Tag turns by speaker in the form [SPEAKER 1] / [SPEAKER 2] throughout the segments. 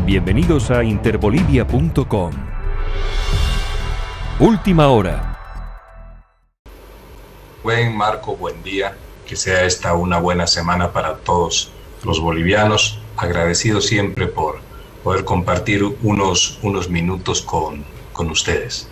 [SPEAKER 1] Bienvenidos a interbolivia.com. Última hora.
[SPEAKER 2] Marco, buen día. Que sea esta una buena semana para todos los bolivianos. Agradecido siempre por poder compartir unos minutos con ustedes.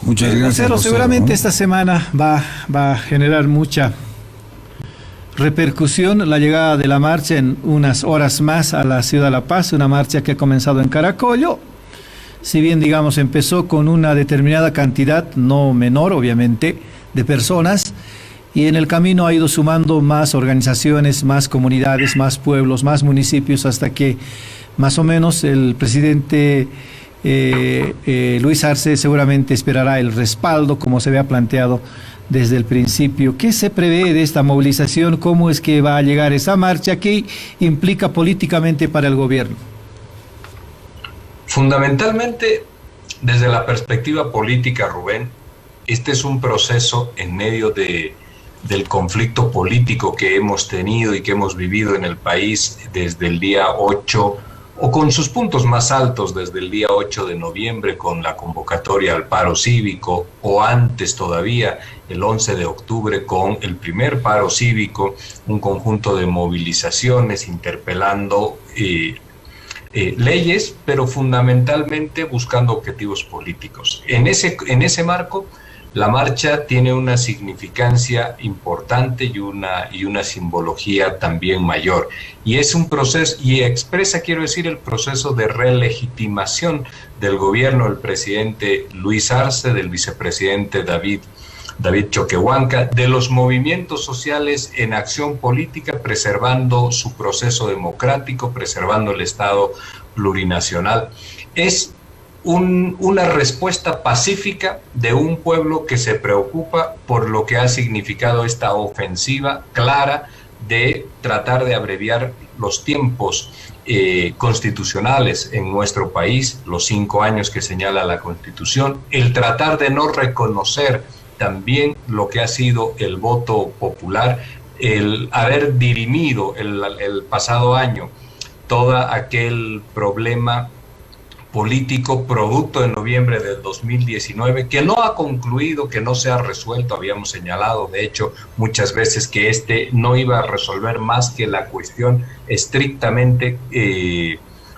[SPEAKER 3] Muchas gracias.
[SPEAKER 4] Pero seguramente esta semana va a generar mucha repercusión la llegada de la marcha en unas horas más a la ciudad de La Paz, una marcha que ha comenzado en Caracollo. Si bien, digamos, empezó con una determinada cantidad, no menor, obviamente, de personas, y en el camino ha ido sumando más organizaciones, más comunidades, más pueblos, más municipios, hasta que más o menos el presidente Luis Arce seguramente esperará el respaldo, como se había planteado desde el principio. ¿Qué se prevé de esta movilización? ¿Cómo es que va a llegar esa marcha? ¿Qué implica políticamente para el gobierno?
[SPEAKER 2] Fundamentalmente, desde la perspectiva política, Rubén, este es un proceso en medio del conflicto político que hemos tenido y que hemos vivido en el país desde el día 8, o con sus puntos más altos desde el día 8 de noviembre con la convocatoria al paro cívico, o antes todavía, el 11 de octubre con el primer paro cívico, un conjunto de movilizaciones interpelando leyes, pero fundamentalmente buscando objetivos políticos. En ese marco, la marcha tiene una significancia importante y una simbología también mayor. Y es un proceso, y expresa, quiero decir, el proceso de relegitimación del gobierno del presidente Luis Arce, del vicepresidente David Choquehuanca, de los movimientos sociales en acción política, preservando su proceso democrático, preservando el Estado plurinacional. Es una respuesta pacífica de un pueblo que se preocupa por lo que ha significado esta ofensiva clara de tratar de abreviar los tiempos constitucionales en nuestro país, los 5 años que señala la Constitución, el tratar de no reconocer también lo que ha sido el voto popular, el haber dirimido el pasado año todo aquel problema político producto de noviembre del 2019, que no ha concluido, que no se ha resuelto. Habíamos señalado, de hecho, muchas veces que no iba a resolver más que la cuestión estrictamente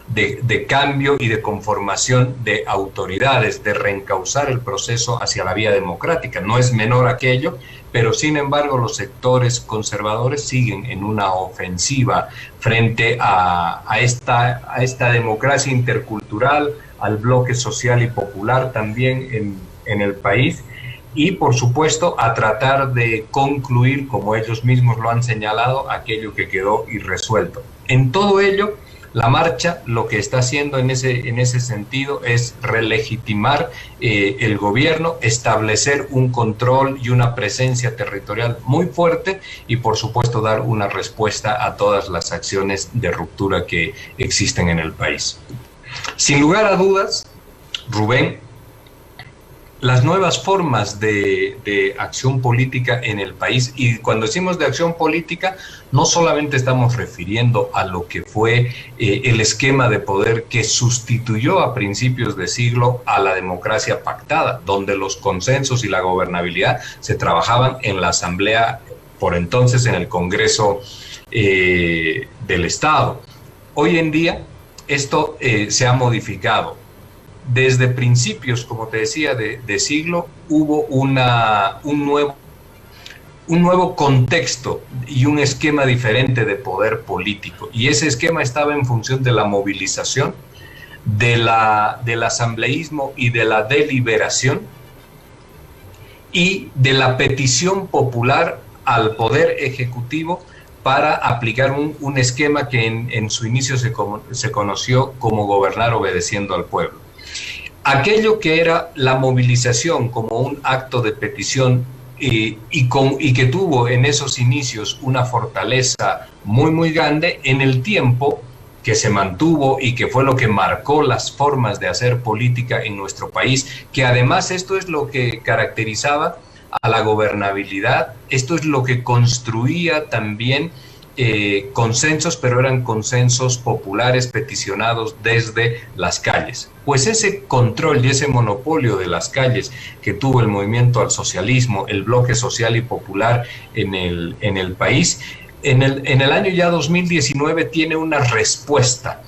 [SPEAKER 2] de cambio y de conformación de autoridades, de reencauzar el proceso hacia la vía democrática. No es menor aquello, pero sin embargo los sectores conservadores siguen en una ofensiva frente a esta democracia intercultural, al bloque social y popular también en el país, y por supuesto a tratar de concluir, como ellos mismos lo han señalado, aquello que quedó irresuelto. En todo ello, la marcha lo que está haciendo en ese sentido es relegitimar el gobierno, establecer un control y una presencia territorial muy fuerte y, por supuesto, dar una respuesta a todas las acciones de ruptura que existen en el país. Sin lugar a dudas, Rubén, las nuevas formas de acción política en el país, y cuando decimos de acción política, no solamente estamos refiriendo a lo que fue el esquema de poder que sustituyó a principios de siglo a la democracia pactada, donde los consensos y la gobernabilidad se trabajaban en la Asamblea, por entonces en el Congreso del Estado. Hoy en día esto se ha modificado. Desde principios, como te decía, de siglo, hubo un nuevo contexto y un esquema diferente de poder político. Y ese esquema estaba en función de la movilización, del asambleísmo y de la deliberación, y de la petición popular al poder ejecutivo para aplicar un esquema que en su inicio se conoció como gobernar obedeciendo al pueblo. Aquello que era la movilización como un acto de petición y que tuvo en esos inicios una fortaleza muy, muy grande, en el tiempo que se mantuvo y que fue lo que marcó las formas de hacer política en nuestro país, que además esto es lo que caracterizaba a la gobernabilidad, esto es lo que construía también consensos, pero eran consensos populares peticionados desde las calles. Pues ese control y ese monopolio de las calles que tuvo el movimiento al socialismo, el bloque social y popular en el país, en el año ya 2019 tiene una respuesta,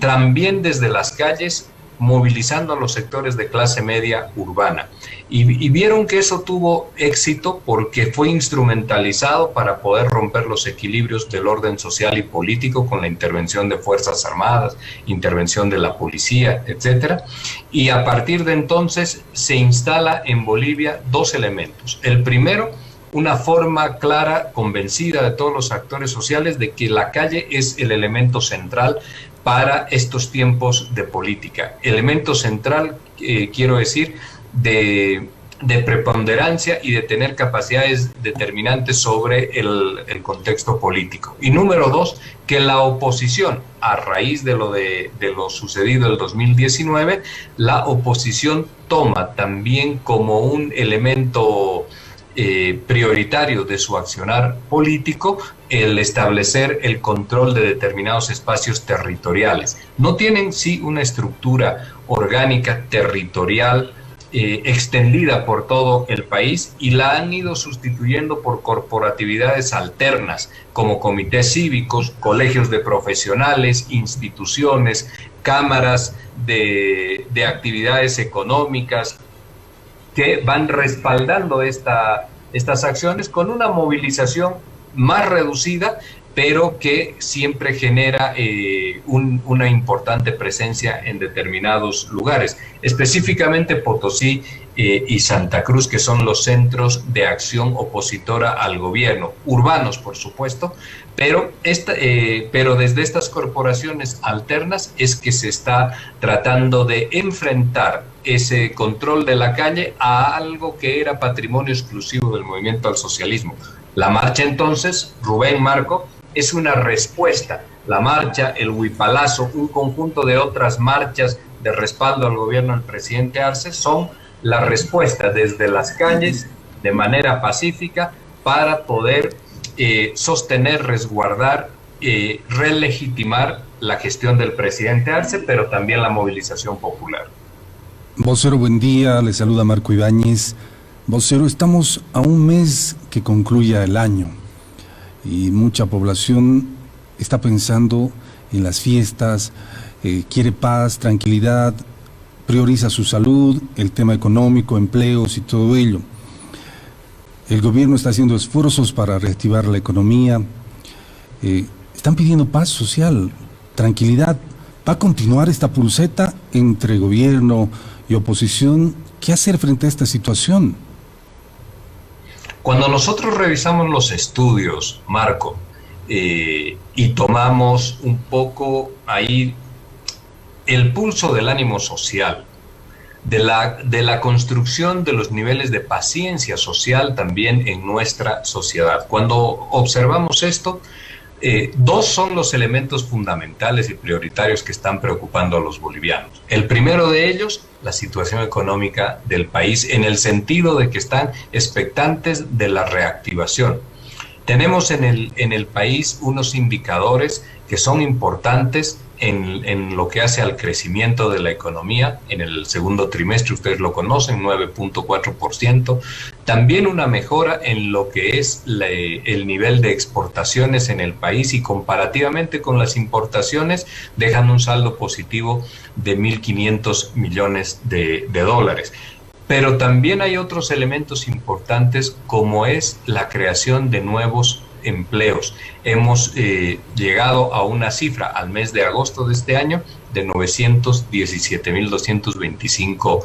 [SPEAKER 2] también desde las calles, movilizando a los sectores de clase media urbana. Y vieron que eso tuvo éxito porque fue instrumentalizado para poder romper los equilibrios del orden social y político con la intervención de Fuerzas Armadas, intervención de la policía, etcétera. Y a partir de entonces se instala en Bolivia dos elementos. El primero, una forma clara, convencida de todos los actores sociales de que la calle es el elemento central para estos tiempos de política. Elemento central, quiero decir, de preponderancia y de tener capacidades determinantes sobre el contexto político. Y número dos, que la oposición, a raíz de lo sucedido el 2019, la oposición toma también como un elemento prioritario de su accionar político el establecer el control de determinados espacios territoriales. No tienen, sí, una estructura orgánica territorial extendida por todo el país y la han ido sustituyendo por corporatividades alternas como comités cívicos, colegios de profesionales, instituciones, cámaras de actividades económicas, que van respaldando estas acciones con una movilización más reducida, pero que siempre genera una importante presencia en determinados lugares, específicamente Potosí y Santa Cruz, que son los centros de acción opositora al gobierno, urbanos por supuesto, pero desde estas corporaciones alternas es que se está tratando de enfrentar ese control de la calle a algo que era patrimonio exclusivo del movimiento al socialismo. La marcha entonces, Rubén, Marco, es una respuesta. La marcha, el huipalazo, un conjunto de otras marchas de respaldo al gobierno del presidente Arce son la respuesta desde las calles de manera pacífica para poder sostener, resguardar, relegitimar la gestión del presidente Arce, pero también la movilización popular.
[SPEAKER 3] Vocero, buen día, le saluda Marco Ibáñez. Vocero, estamos a un mes que concluya el año y mucha población está pensando en las fiestas, quiere paz, tranquilidad, prioriza su salud, el tema económico, empleos y todo ello. El gobierno está haciendo esfuerzos para reactivar la economía, están pidiendo paz social, tranquilidad. ¿Va a continuar esta pulseta entre gobierno y oposición? ¿Qué hacer frente a esta situación?
[SPEAKER 2] Cuando nosotros revisamos los estudios, Marco, y tomamos un poco ahí el pulso del ánimo social, de la construcción de los niveles de paciencia social también en nuestra sociedad. Cuando observamos esto, dos son los elementos fundamentales y prioritarios que están preocupando a los bolivianos. El primero de ellos, la situación económica del país, en el sentido de que están expectantes de la reactivación. Tenemos en el país unos indicadores que son importantes en lo que hace al crecimiento de la economía. En el segundo trimestre, ustedes lo conocen, 9.4%. También una mejora en lo que es el nivel de exportaciones en el país, y comparativamente con las importaciones dejan un saldo positivo de 1.500 millones de dólares. Pero también hay otros elementos importantes, como es la creación de nuevos empleos. Hemos llegado a una cifra al mes de agosto de este año de 917.225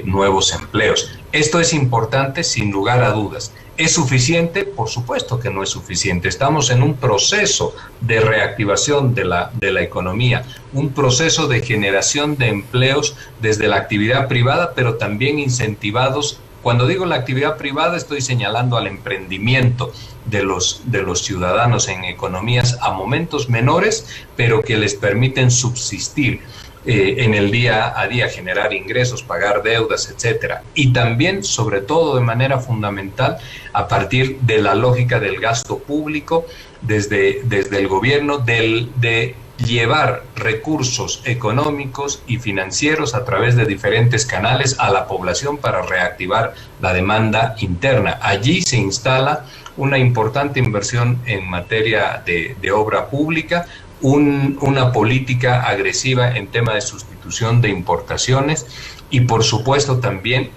[SPEAKER 2] nuevos empleos. Esto es importante sin lugar a dudas. ¿Es suficiente? Por supuesto que no es suficiente. Estamos en un proceso de reactivación de la economía, un proceso de generación de empleos desde la actividad privada, pero también incentivados. Cuando digo la actividad privada, estoy señalando al emprendimiento de los ciudadanos en economías a momentos menores, pero que les permiten subsistir. en el día a día, generar ingresos, pagar deudas, etcétera. Y también, sobre todo, de manera fundamental, a partir de la lógica del gasto público, desde el gobierno, de llevar recursos económicos y financieros a través de diferentes canales a la población para reactivar la demanda interna. Allí se instala una importante inversión en materia de obra pública, una política agresiva en tema de sustitución de importaciones y, por supuesto, también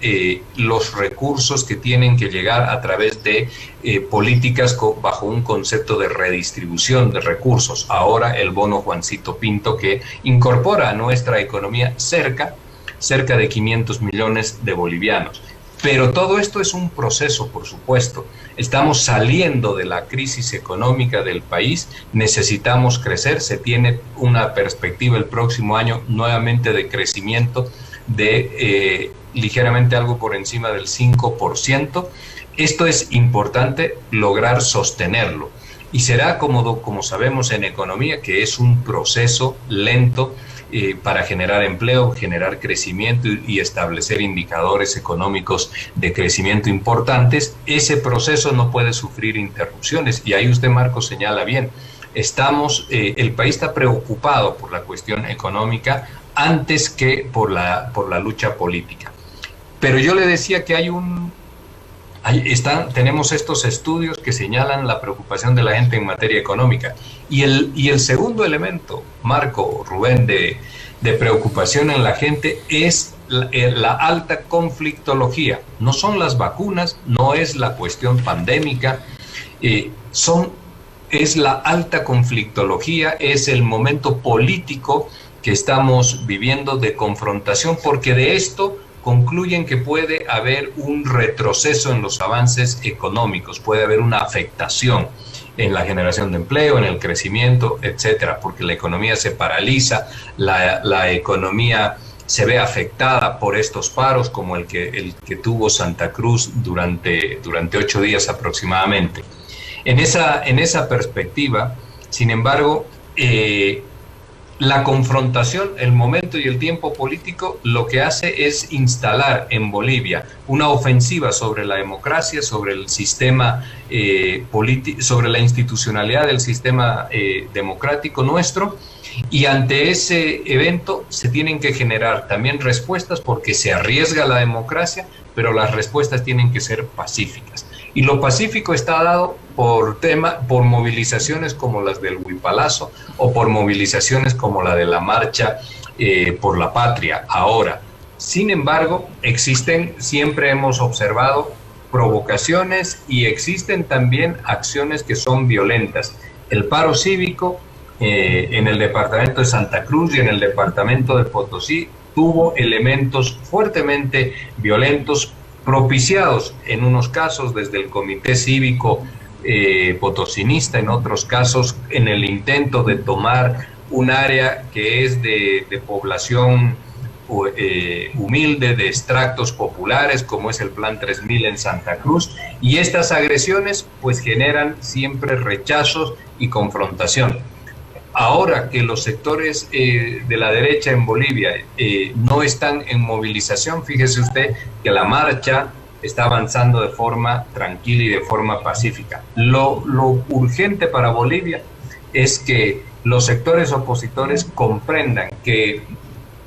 [SPEAKER 2] los recursos que tienen que llegar a través de políticas bajo un concepto de redistribución de recursos. Ahora el bono Juancito Pinto, que incorpora a nuestra economía cerca de 500 millones de bolivianos. Pero todo esto es un proceso, por supuesto. Estamos saliendo de la crisis económica del país, necesitamos crecer, se tiene una perspectiva el próximo año nuevamente de crecimiento de ligeramente algo por encima del 5%. Esto es importante lograr sostenerlo. Y será como sabemos en economía, que es un proceso lento, para generar empleo, generar crecimiento y establecer indicadores económicos de crecimiento importantes. Ese proceso no puede sufrir interrupciones, y ahí usted, Marco, señala bien. El país está preocupado por la cuestión económica antes que por la lucha política. Pero yo le decía que tenemos estos estudios que señalan la preocupación de la gente en materia económica. Y el segundo elemento, Marco, Rubén, de preocupación en la gente es la alta conflictología. No son las vacunas, no es la cuestión pandémica, es la alta conflictología, es el momento político que estamos viviendo de confrontación, porque de esto concluyen que puede haber un retroceso en los avances económicos, puede haber una afectación en la generación de empleo, en el crecimiento, etcétera, porque la economía se paraliza, la economía se ve afectada por estos paros, como el que tuvo Santa Cruz durante 8 días aproximadamente. En esa perspectiva, sin embargo, la confrontación, el momento y el tiempo político lo que hace es instalar en Bolivia una ofensiva sobre la democracia, sobre el sistema sobre la institucionalidad del sistema democrático nuestro, y ante ese evento se tienen que generar también respuestas, porque se arriesga la democracia, pero las respuestas tienen que ser pacíficas. Y lo pacífico está dado por movilizaciones como las del Huipalazo o por movilizaciones como la de la Marcha por la Patria. Ahora, sin embargo, siempre hemos observado provocaciones y existen también acciones que son violentas. El paro cívico en el departamento de Santa Cruz y en el departamento de Potosí tuvo elementos fuertemente violentos, propiciados en unos casos desde el Comité Cívico Potosinista, en otros casos en el intento de tomar un área que es de población humilde, de extractos populares, como es el Plan 3000 en Santa Cruz, y estas agresiones pues generan siempre rechazos y confrontación. Ahora que los sectores de la derecha en Bolivia no están en movilización, fíjese usted que la marcha está avanzando de forma tranquila y de forma pacífica. Lo urgente para Bolivia es que los sectores opositores comprendan que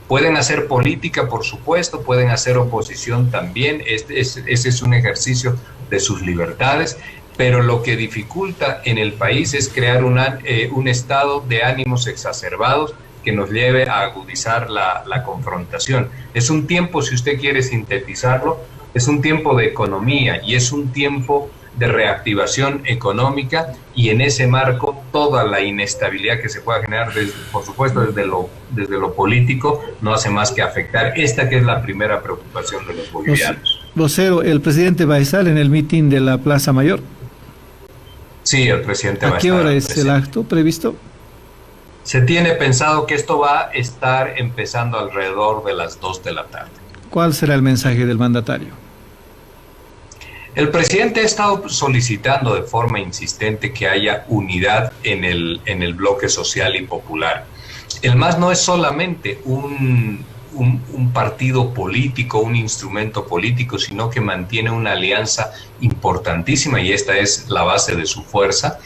[SPEAKER 2] pueden hacer política, por supuesto, pueden hacer oposición también, ese es un ejercicio de sus libertades, pero lo que dificulta en el país es crear un estado de ánimos exacerbados que nos lleve a agudizar la confrontación. Es un tiempo, si usted quiere sintetizarlo, es un tiempo de economía y es un tiempo de reactivación económica, y en ese marco toda la inestabilidad que se pueda generar, por supuesto desde lo político, no hace más que afectar esta que es la primera preocupación de los bolivianos.
[SPEAKER 4] Vocero, el presidente va a estar en el mitin de la Plaza Mayor.
[SPEAKER 2] Sí, el presidente va a estar.
[SPEAKER 4] ¿A qué hora es el acto previsto?
[SPEAKER 2] Se tiene pensado que esto va a estar empezando alrededor de las 2 de la tarde.
[SPEAKER 4] ¿Cuál será el mensaje del mandatario?
[SPEAKER 2] El presidente ha estado solicitando de forma insistente que haya unidad en el bloque social y popular. el MAS no es solamente un partido político, un instrumento político, sino que mantiene una alianza importantísima, y esta es la base de su fuerza,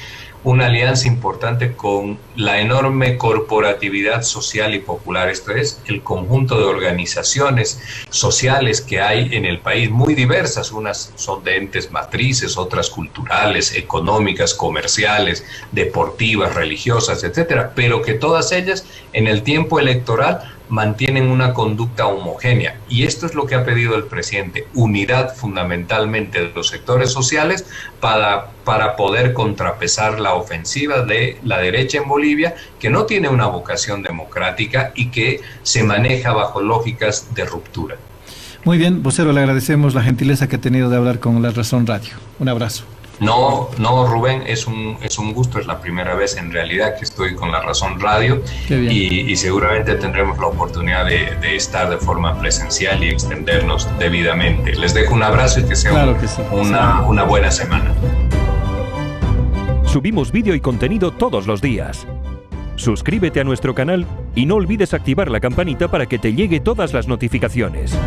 [SPEAKER 2] una alianza importante con la enorme corporatividad social y popular. Esto es, el conjunto de organizaciones sociales que hay en el país, muy diversas. Unas son de entes matrices, otras culturales, económicas, comerciales, deportivas, religiosas, etcétera, pero que todas ellas en el tiempo electoral mantienen una conducta homogénea. Y esto es lo que ha pedido el presidente: unidad fundamentalmente de los sectores sociales para poder contrapesar la ofensiva de la derecha en Bolivia, que no tiene una vocación democrática y que se maneja bajo lógicas de ruptura.
[SPEAKER 4] Muy bien, vocero, le agradecemos la gentileza que ha tenido de hablar con La Razón Radio. Un abrazo.
[SPEAKER 2] No, Rubén, es un gusto, es la primera vez en realidad que estoy con La Razón Radio, y seguramente tendremos la oportunidad de estar de forma presencial y extendernos debidamente. Les dejo un abrazo y que sea una buena semana.
[SPEAKER 1] Subimos vídeo y contenido todos los días. Suscríbete a nuestro canal y no olvides activar la campanita para que te llegue todas las notificaciones.